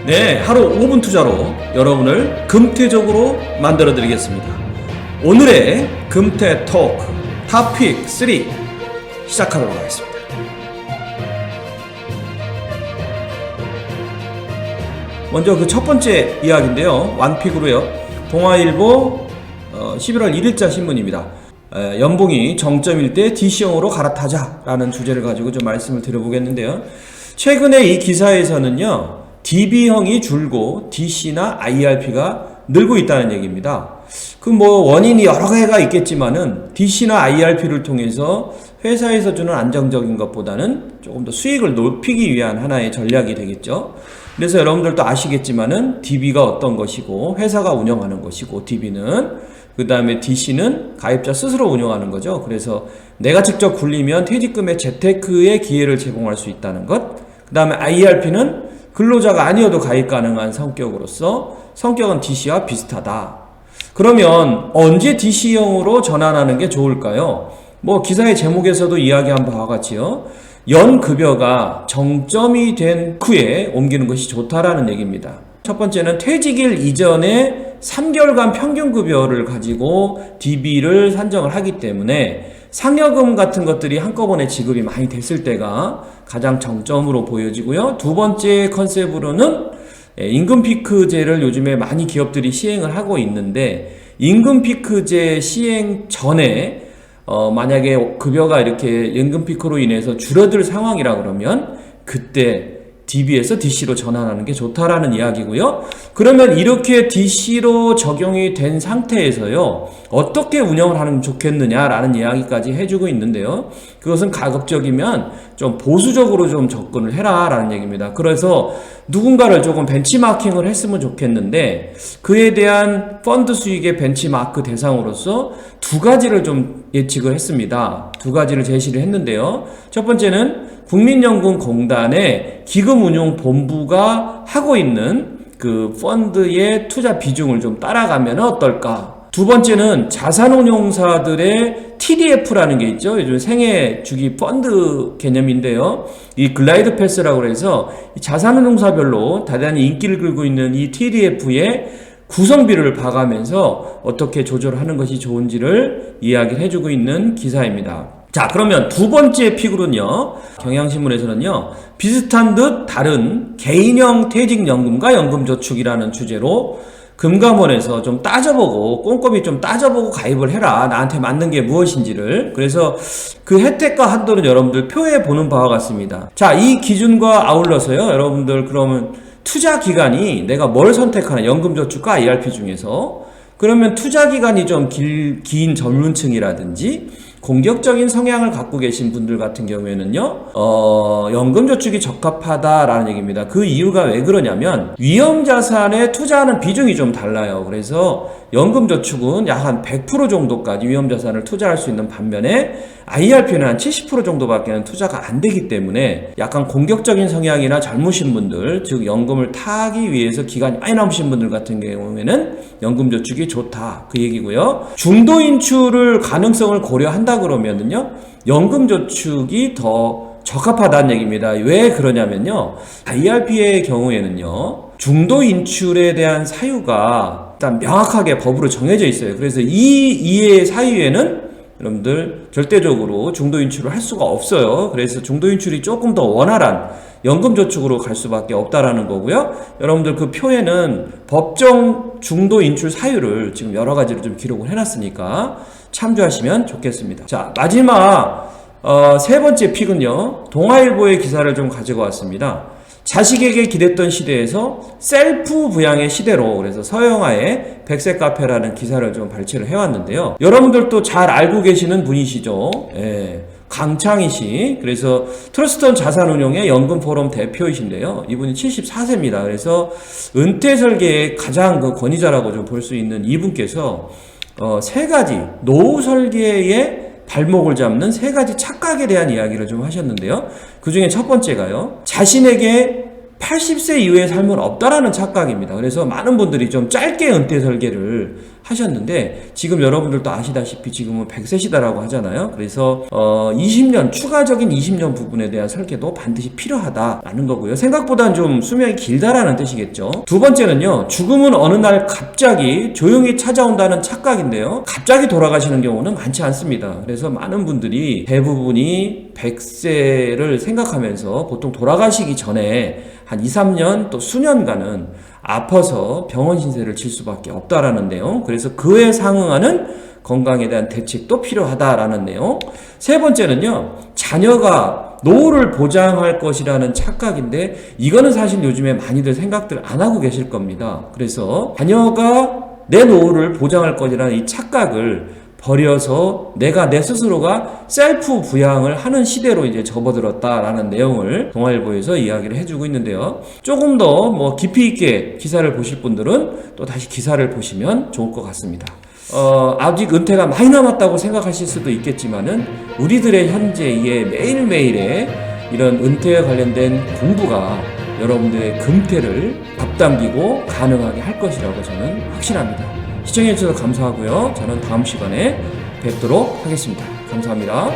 네, 하루 5분 투자로 여러분을 금태적으로 만들어 드리겠습니다. 오늘의 금태 토크 토픽 3 시작하도록 하겠습니다. 먼저 그 첫 번째 이야기인데요. 완픽으로요. 동아일보 11월 1일자 신문입니다. 연봉이 정점일 때 DC형으로 갈아타자라는 주제를 가지고 좀 말씀을 드려보겠는데요. 최근에 이 기사에서는요, DB형이 줄고 DC나 IRP가 늘고 있다는 얘기입니다. 그 원인이 여러 개가 있겠지만은 DC나 IRP를 통해서 회사에서 주는 안정적인 것보다는 조금 더 수익을 높이기 위한 하나의 전략이 되겠죠. 그래서 여러분들도 아시겠지만은 DB가 어떤 것이고 회사가 운영하는 것이고 DB는 그 다음에 DC는 가입자 스스로 운영하는 거죠. 그래서 내가 직접 굴리면 퇴직금의 재테크의 기회를 제공할 수 있다는 것. 그 다음에 IRP는 근로자가 아니어도 가입 가능한 성격으로서 성격은 DC와 비슷하다. 그러면 언제 DC형으로 전환하는 게 좋을까요? 기사의 제목에서도 이야기한 바와 같이요. 연급여가 정점이 된 후에 옮기는 것이 좋다라는 얘기입니다. 첫 번째는 퇴직일 이전에 3개월간 평균급여를 가지고 DB를 산정을 하기 때문에 상여금 같은 것들이 한꺼번에 지급이 많이 됐을 때가 가장 정점으로 보여지고요. 두 번째 컨셉으로는 임금 피크제를 요즘에 많이 기업들이 시행을 하고 있는데, 임금 피크제 시행 전에 만약에 급여가 이렇게 임금 피크로 인해서 줄어들 상황이라 그러면 그때 DB에서 DC로 전환하는 게 좋다라는 이야기고요. 그러면 이렇게 DC로 적용이 된 상태에서요, 어떻게 운영을 하는 게 좋겠느냐라는 이야기까지 해주고 있는데요. 그것은 가급적이면 좀 보수적으로 좀 접근을 해라라는 얘기입니다. 그래서 누군가를 조금 벤치마킹을 했으면 좋겠는데, 그에 대한 펀드 수익의 벤치마크 대상으로서 두 가지를 좀 예측을 했습니다. 두 가지를 제시를 했는데요. 첫 번째는 국민연금공단의 기금운용본부가 하고 있는 그 펀드의 투자 비중을 좀 따라가면 어떨까? 두 번째는 자산운용사들의 TDF라는 게 있죠. 요즘 생애주기 펀드 개념인데요. 이 글라이드 패스라고 해서 자산운용사별로 대단히 인기를 끌고 있는 이 TDF의 구성비를 봐가면서 어떻게 조절하는 것이 좋은지를 이야기를 해주고 있는 기사입니다. 자, 그러면 두 번째 픽으로는요, 경향신문에서는요, 비슷한 듯 다른 개인형 퇴직연금과 연금저축이라는 주제로 금감원에서 좀 따져보고, 꼼꼼히 좀 따져보고 가입을 해라. 나한테 맞는 게 무엇인지를. 그래서 그 혜택과 한도는 여러분들 표에 보는 바와 같습니다. 자, 이 기준과 아울러서요, 여러분들 그러면 투자 기간이 내가 뭘 선택하나, 연금저축과 IRP 중에서, 그러면 투자 기간이 좀 긴 전문층이라든지 공격적인 성향을 갖고 계신 분들 같은 경우에는요, 연금저축이 적합하다라는 얘기입니다. 그 이유가 왜 그러냐면 위험자산에 투자하는 비중이 좀 달라요. 그래서 연금저축은 약 한 100% 정도까지 위험자산을 투자할 수 있는 반면에 IRP는 한 70% 정도밖에 투자가 안 되기 때문에 약간 공격적인 성향이나 젊으신 분들, 즉 연금을 타기 위해서 기간이 많이 남으신 분들 같은 경우에는 연금저축이 좋다, 그 얘기고요. 중도 인출을 가능성을 고려한다 그러면은요, 연금저축이 더 적합하다는 얘기입니다. 왜 그러냐면요, IRP의 경우에는요, 중도 인출에 대한 사유가 일단 명확하게 법으로 정해져 있어요. 그래서 이 이해 사유에는 여러분들 절대적으로 중도 인출을 할 수가 없어요. 그래서 중도 인출이 조금 더 원활한 연금저축으로 갈 수밖에 없다라는 거고요. 여러분들 그 표에는 법정 중도 인출 사유를 지금 여러 가지로 좀 기록을 해놨으니까 참조하시면 좋겠습니다. 자, 마지막 세 번째 픽은요, 동아일보의 기사를 좀 가지고 왔습니다. 자식에게 기댔던 시대에서 셀프 부양의 시대로, 그래서 서영아의 백색 카페라는 기사를 좀 발췌를 해왔는데요. 여러분들도 잘 알고 계시는 분이시죠. 강창희 씨. 그래서 트러스트원 자산운용의 연금포럼 대표이신데요. 이분이 74세입니다. 그래서 은퇴 설계의 가장 그 권위자라고 좀 볼 수 있는 이분께서 세 가지 노후 설계의 발목을 잡는 세 가지 착각에 대한 이야기를 좀 하셨는데요. 그 중에 첫 번째가요, 자신에게 80세 이후의 삶은 없다라는 착각입니다. 그래서 많은 분들이 좀 짧게 은퇴 설계를 하셨는데 지금 여러분들도 아시다시피 지금은 100세시다라고 하잖아요. 그래서 20년 추가적인 20년 부분에 대한 설계도 반드시 필요하다라는 거고요. 생각보다는 좀 수명이 길다라는 뜻이겠죠. 두 번째는요, 죽음은 어느 날 갑자기 조용히 찾아온다는 착각인데요. 갑자기 돌아가시는 경우는 많지 않습니다. 그래서 많은 분들이 대부분이 100세를 생각하면서 보통 돌아가시기 전에 한 2, 3년 또 수년간은 아파서 병원 신세를 질 수밖에 없다라는 내용. 그래서 그에 상응하는 건강에 대한 대책도 필요하다라는 내용. 세 번째는요, 자녀가 노후를 보장할 것이라는 착각인데 이거는 사실 요즘에 많이들 생각들 안 하고 계실 겁니다. 그래서 자녀가 내 노후를 보장할 것이라는 이 착각을 버려서 내가 내 스스로가 셀프 부양을 하는 시대로 이제 접어들었다라는 내용을 동아일보에서 이야기를 해주고 있는데요. 조금 더 뭐 깊이 있게 기사를 보실 분들은 또 다시 기사를 보시면 좋을 것 같습니다. 아직 은퇴가 많이 남았다고 생각하실 수도 있겠지만은 우리들의 현재의 매일매일의 이런 은퇴에 관련된 공부가 여러분들의 금태를 앞당기고 가능하게 할 것이라고 저는 확신합니다. 시청해주셔서 감사하고요. 저는 다음 시간에 뵙도록 하겠습니다. 감사합니다.